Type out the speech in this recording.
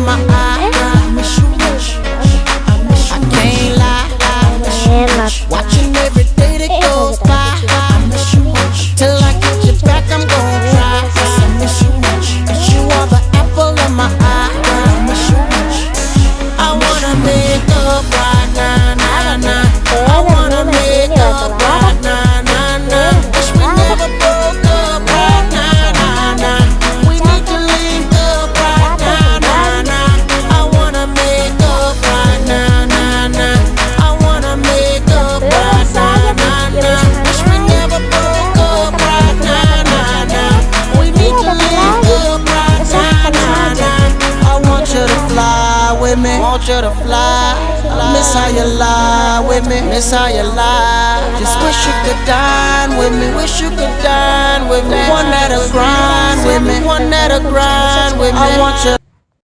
of my eye. I miss you much. I can't lie. Watching every day that goes by. I miss you much. Till I get you back, I'm gon' try. I miss you much. 'Cause you are the apple of my eye. I miss you much. I wanna make up right now, nah, nah. I wanna make up right now, nah, nah. Wish we never broke up right now, nah, nah. We need to link up right now, nah, nah. I wanna make up right now, nah, nah. I wanna make up right now, nah, nah. Wish we never broke up right now, nah, nah. We need to link up right now, nah, nah. I want you to fly with me, want you to fly. Miss how you lie with me, miss how you lie. Just wish you could dine with me, wish you could dine with me. One that'll grind with me, one that'll grind with me. I want you.